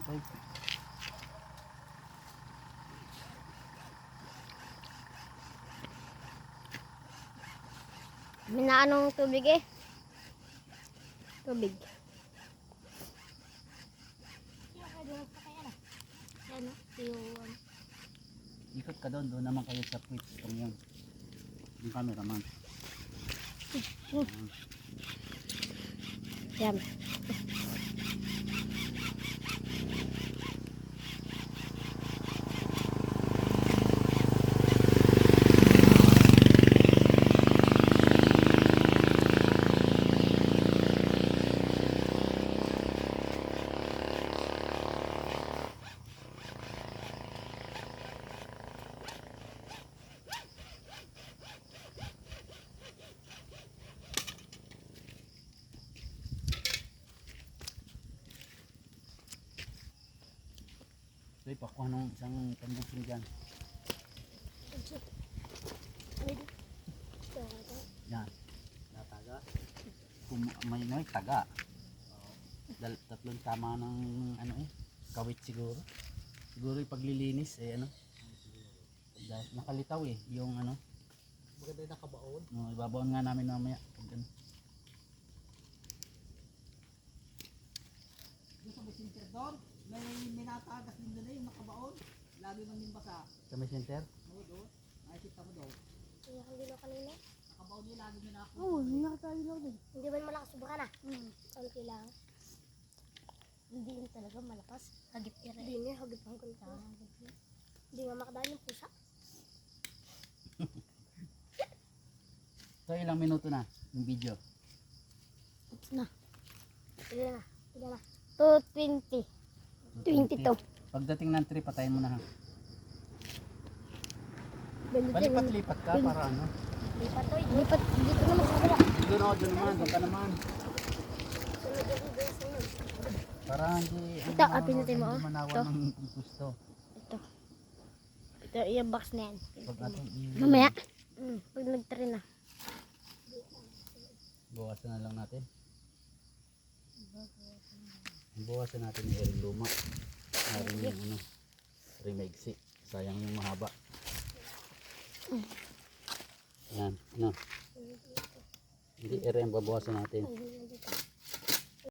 tubig. Minaanong tubig eh. Tubig. Ikot ka doon naman kayo sa pits kung yun. Yung cameraman. Yan. So ipakuha ng isang tambusing dyan. Yan. Nataga. Kung may taga. Tatlong tama ng ano eh. Kawit siguro. Siguro yung paglilinis eh ano. Dahil nakalitaw eh. Yung ano. Maganda yung nakabaon. Ibabaon nga namin mamaya. Pag ano. Doon sa may center doon, may natagas din doon yung nakabaon. Lagi man yung basa. Sa may center? Oo, doon. Nakikita mo doon. Nakagilo kanina. Nakabaon niya lagi nyo na ako. Oo, nakagilo din. Hindi ba malakas subukan na? Konti lang. Hindi yun talaga malakas. Hagip ira. Hindi niya, hagip ang kunta. Hindi nga makadaan yung pusa. So ilang minuto na yung video? Tapos na. Ilan na? Ilan na? 2:20. 22. Pagdating ng 3, patayin mo na ha. Ganito din. Palipat-lipat ka para ano? Lipat to. Lipat. Dito naman sa kabila. Doon ako, doon naman, doon ka naman. Para hindi Ito, pinatay mo, oh. manawan Ito. ng gusto. Ito. Ito yung box na yan. Pag ating Mamaya. Pag nag-try na. buwasan na lang natin. Buwasan natin yung luma. Narin yung ano, remaiksi. Sayang yung mahaba. Yan, ano. Hindi ere ang babawasan natin.